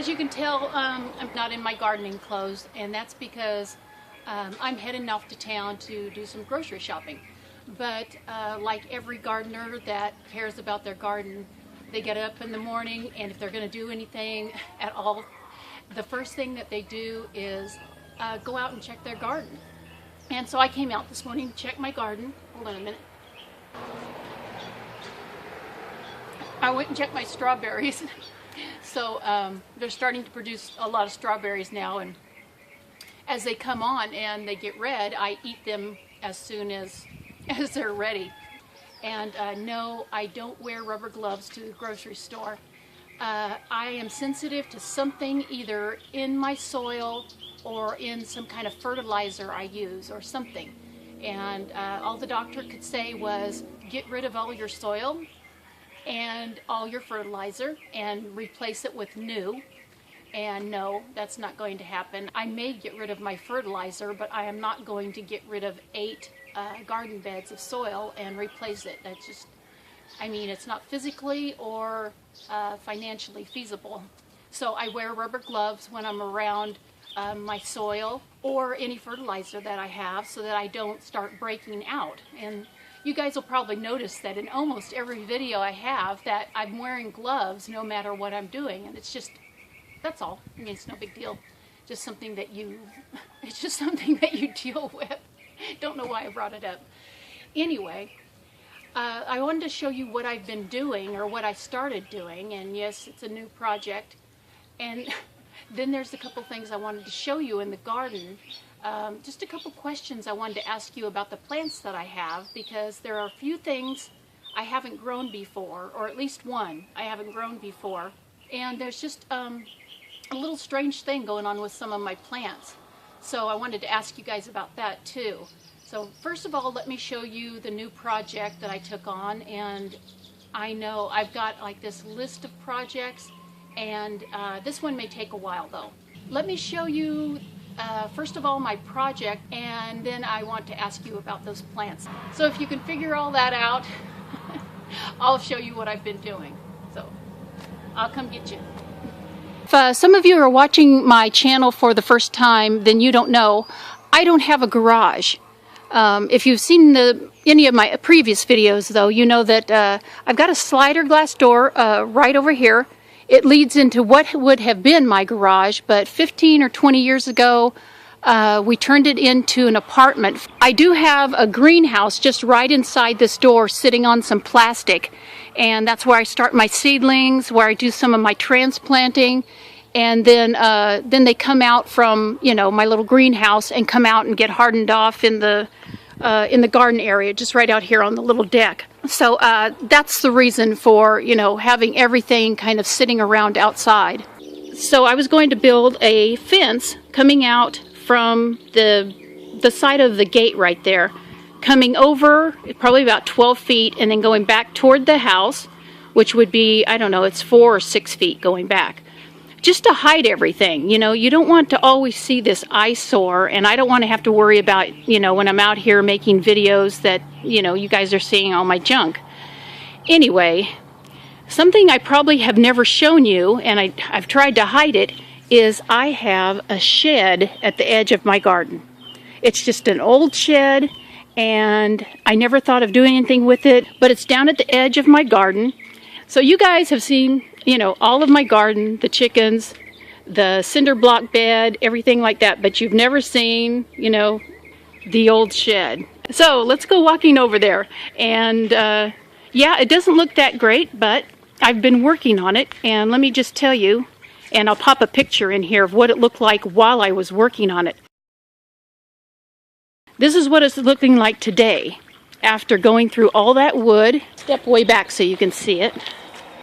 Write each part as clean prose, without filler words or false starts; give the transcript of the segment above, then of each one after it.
as you can tell, I'm not in my gardening clothes, and that's because I'm heading off to town to do some grocery shopping. But like every gardener that cares about their garden, they get up in the morning, and if they're going to do anything at all, the first thing that they do is go out and check their garden. And so I came out this morning to check my garden. Hold on a minute. I went and checked my strawberries. So they're starting to produce a lot of strawberries now, and as they come on and they get red, I eat them as soon as they're ready. And no, I don't wear rubber gloves to the grocery store. I am sensitive to something either in my soil or in some kind of fertilizer I use or something. And all the doctor could say was, get rid of all your soil and all your fertilizer and replace it with new. And no, that's not going to happen. I may get rid of my fertilizer, but I am not going to get rid of 8 garden beds of soil and replace it. That's just, I mean, it's not physically or financially feasible. So I wear rubber gloves when I'm around my soil or any fertilizer that I have, so that I don't start breaking out. And you guys will probably notice that in almost every video I have that I'm wearing gloves no matter what I'm doing, and it's just, that's all. I mean, it's no big deal. Just something that it's just something that you deal with. Don't know why I brought it up. Anyway, I wanted to show you what I've been doing, or what I started doing, and yes, it's a new project. And then there's a couple things I wanted to show you in the garden. Just a couple questions I wanted to ask you about the plants that I have, because there are a few things I haven't grown before, or at least one I haven't grown before. And there's just a little strange thing going on with some of my plants. So I wanted to ask you guys about that too. So first of all, let me show you the new project that I took on. And I know I've got like this list of projects, and this one may take a while though. Let me show you first of all my project, and then I want to ask you about those plants. So if you can figure all that out, I'll show you what I've been doing. So I'll come get you. If some of you are watching my channel for the first time, then you don't know, I don't have a garage. If you've seen any of my previous videos though, you know that I've got a slider glass door right over here. It leads into what would have been my garage, but 15 or 20 years ago, we turned it into an apartment. I do have a greenhouse just right inside this door sitting on some plastic, and that's where I start my seedlings, where I do some of my transplanting, and then they come out from, you know, my little greenhouse and come out and get hardened off in the garden area, just right out here on the little deck. So that's the reason for, you know, having everything kind of sitting around outside. So I was going to build a fence coming out from the side of the gate right there, coming over probably about 12 feet, and then going back toward the house, which would be, I don't know, it's 4 or 6 feet going back. Just to hide everything. You know, you don't want to always see this eyesore, and I don't want to have to worry about, you know, when I'm out here making videos that, you know, you guys are seeing all my junk. Anyway, something I probably have never shown you, and I've tried to hide it, is I have a shed at the edge of my garden. It's just an old shed, and I never thought of doing anything with it, but it's down at the edge of my garden. So you guys have seen, you know, all of my garden, the chickens, the cinder block bed, everything like that, but you've never seen, you know, the old shed. So let's go walking over there. And yeah, it doesn't look that great, but I've been working on it, and let me just tell you, and I'll pop a picture in here of what it looked like while I was working on it. This is what it's looking like today after going through all that wood. Step way back so you can see it.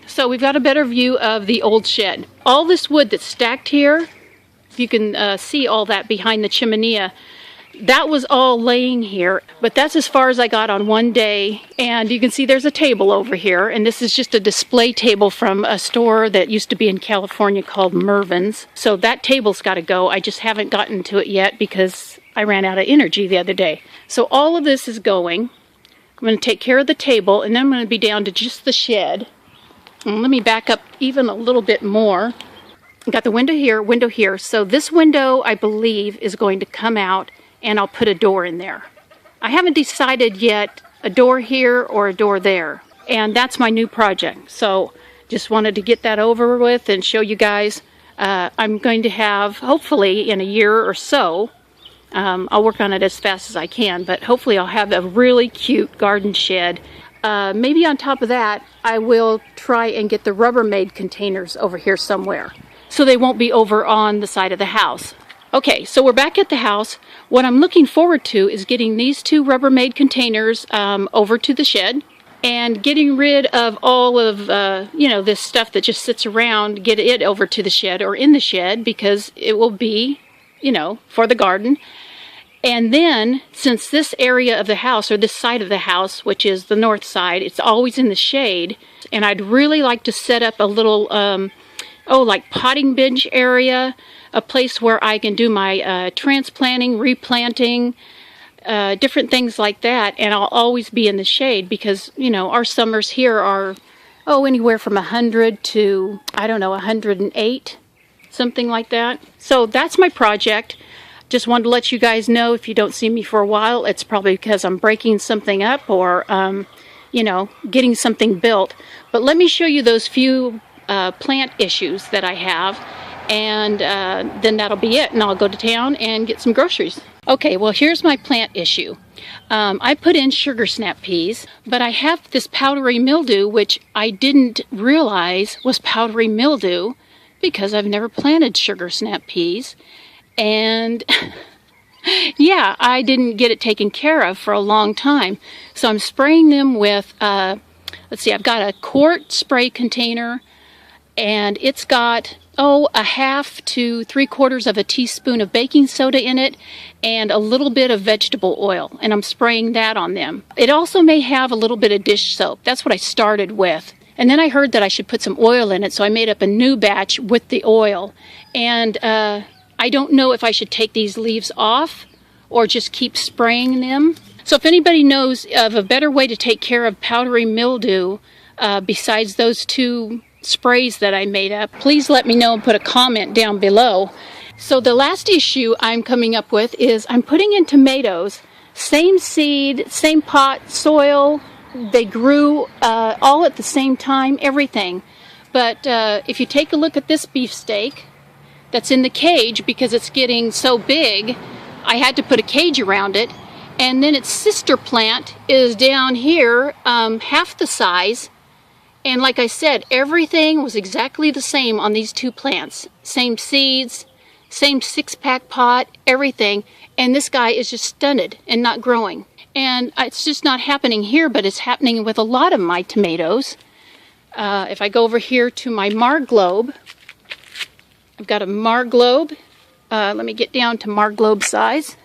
So we've got a better view of the old shed. All this wood that's stacked here, you can see all that behind the chimenea. That was all laying here, but that's as far as I got on one day. And you can see there's a table over here, and this is just a display table from a store that used to be in California called Mervin's. So that table's got to go. I just haven't gotten to it yet because I ran out of energy the other day. So all of this is going. I'm going to take care of the table, and then I'm going to be down to just the shed. And let me back up even a little bit more. got the window here. So this window, I believe, is going to come out, and I'll put a door in there. I haven't decided yet a door here or a door there. And that's my new project. So just wanted to get that over with and show you guys. I'm going to have, hopefully in a year or so, I'll work on it as fast as I can, but hopefully I'll have a really cute garden shed. Maybe on top of that, I will try and get the Rubbermaid containers over here somewhere, so they won't be over on the side of the house. Okay, so we're back at the house. What I'm looking forward to is getting these 2 Rubbermaid containers over to the shed, and getting rid of all of, this stuff that just sits around, get it over to the shed or in the shed, because it will be, for the garden. And then, since this area of the house, or this side of the house, which is the north side, it's always in the shade, and I'd really like to set up a little, like potting bench area, a place where I can do my transplanting, replanting, different things like that, and I'll always be in the shade because, our summers here are, anywhere from 100 to, 108, something like that. So that's my project. Just wanted to let you guys know, if you don't see me for a while, it's probably because I'm breaking something up or, getting something built. But let me show you those few plant issues that I have, and then that'll be it, and I'll go to town and get some groceries. Okay, well, here's my plant issue. I put in sugar snap peas, but I have this powdery mildew, which I didn't realize was powdery mildew because I've never planted sugar snap peas. And yeah, I didn't get it taken care of for a long time. So I'm spraying them with, let's see, I've got a quart spray container, and it's got, a half to 3/4 of a teaspoon of baking soda in it, and a little bit of vegetable oil, and I'm spraying that on them. It also may have a little bit of dish soap. That's what I started with. And then I heard that I should put some oil in it, so I made up a new batch with the oil. And I don't know if I should take these leaves off or just keep spraying them. So if anybody knows of a better way to take care of powdery mildew besides those 2 sprays that I made up, please let me know and put a comment down below. So the last issue I'm coming up with is I'm putting in tomatoes, same seed, same pot, soil, they grew all at the same time, everything. But if you take a look at this beefsteak that's in the cage, because it's getting so big, I had to put a cage around it, and then its sister plant is down here, half the size. And like I said, everything was exactly the same on these 2 plants. Same seeds, same 6-pack pot, everything. And this guy is just stunted and not growing. And it's just not happening here, but it's happening with a lot of my tomatoes. If I go over here to my Marglobe, I've got a Marglobe. Let me get down to Marglobe size.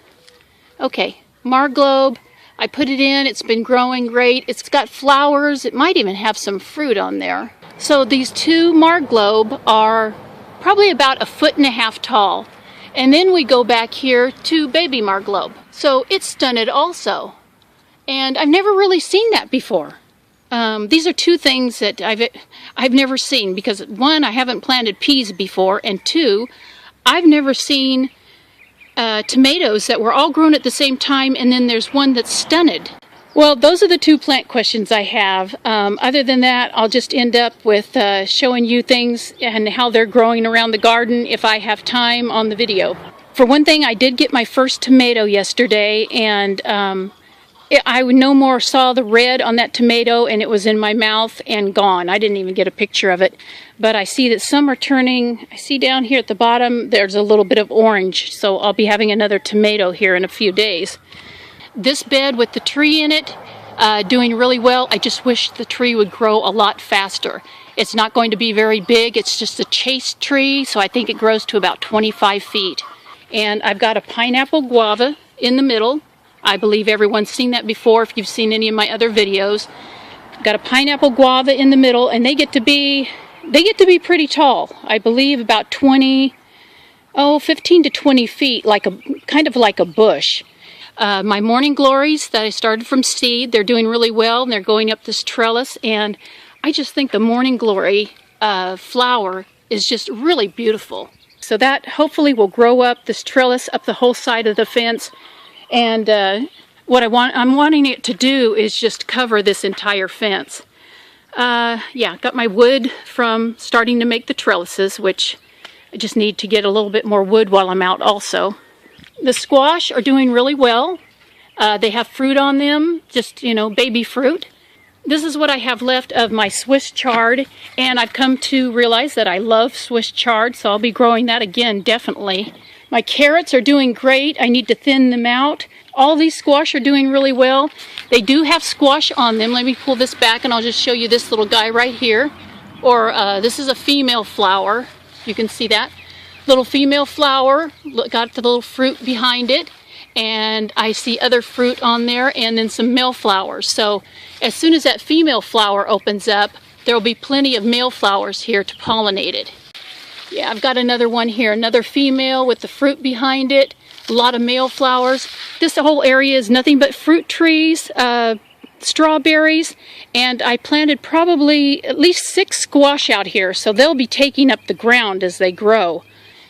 Okay, Marglobe. I put it in, it's been growing great. It's got flowers, it might even have some fruit on there. So these 2 Marglobe are probably about 1.5 feet tall. And then we go back here to baby Marglobe. So it's stunted also. And I've never really seen that before. These are 2 things that I've never seen, because 1, I haven't planted peas before, and 2, I've never seen tomatoes that were all grown at the same time, and then there's one that's stunted. Well, those are the 2 plant questions I have. Other than that, I'll just end up with showing you things and how they're growing around the garden if I have time on the video. For one thing, I did get my first tomato yesterday, and I no more saw the red on that tomato, and it was in my mouth and gone. I didn't even get a picture of it. But I see that some are turning, I see down here at the bottom, there's a little bit of orange. So I'll be having another tomato here in a few days. This bed with the tree in it, doing really well. I just wish the tree would grow a lot faster. It's not going to be very big. It's just a chase tree, so I think it grows to about 25 feet. And I've got a pineapple guava in the middle. I believe everyone's seen that before if you've seen any of my other videos. Got a pineapple guava in the middle, and they get to be pretty tall. I believe about 15 to 20 feet, kind of like a bush. My morning glories that I started from seed, they're doing really well, and they're going up this trellis, and I just think the morning glory flower is just really beautiful. So that hopefully will grow up this trellis up the whole side of the fence. And what I'm wanting it to do is just cover this entire fence. Yeah, got my wood from starting to make the trellises, which I just need to get a little bit more wood while I'm out also. The squash are doing really well. They have fruit on them, just, you know, baby fruit. This is what I have left of my Swiss chard, and I've come to realize that I love Swiss chard, so I'll be growing that again, definitely. My carrots are doing great. I need to thin them out. All these squash are doing really well. They do have squash on them. Let me pull this back and I'll just show you this little guy right here. Or this is a female flower. You can see that. Little female flower, got the little fruit behind it. And I see other fruit on there and then some male flowers. So as soon as that female flower opens up, there will be plenty of male flowers here to pollinate it. Yeah, I've got another one here, another female with the fruit behind it. A lot of male flowers. This whole area is nothing but fruit trees, strawberries, and I planted probably at least 6 squash out here, so they'll be taking up the ground as they grow.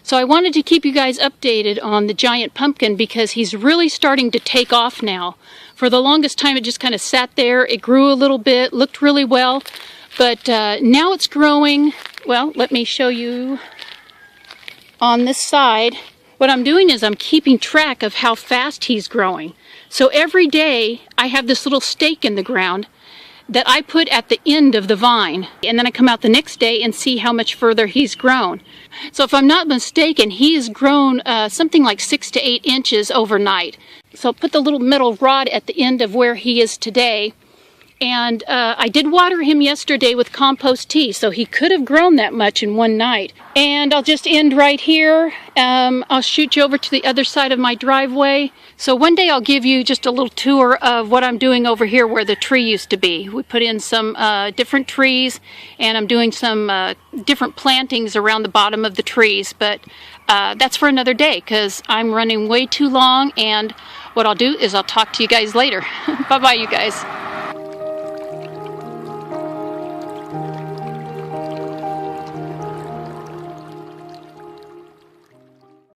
So I wanted to keep you guys updated on the giant pumpkin because he's really starting to take off now. For the longest time it just kind of sat there. It grew a little bit, looked really well, but now it's growing. Well, let me show you on this side. What I'm doing is I'm keeping track of how fast he's growing. So every day I have this little stake in the ground that I put at the end of the vine. And then I come out the next day and see how much further he's grown. So if I'm not mistaken, he has grown something like 6 to 8 inches overnight. So I'll put the little metal rod at the end of where he is today. And I did water him yesterday with compost tea, so he could have grown that much in one night. And I'll just end right here. I'll shoot you over to the other side of my driveway. So one day I'll give you just a little tour of what I'm doing over here where the tree used to be. We put in some different trees, and I'm doing some different plantings around the bottom of the trees. But that's for another day because I'm running way too long, and what I'll do is I'll talk to you guys later. Bye-bye, you guys.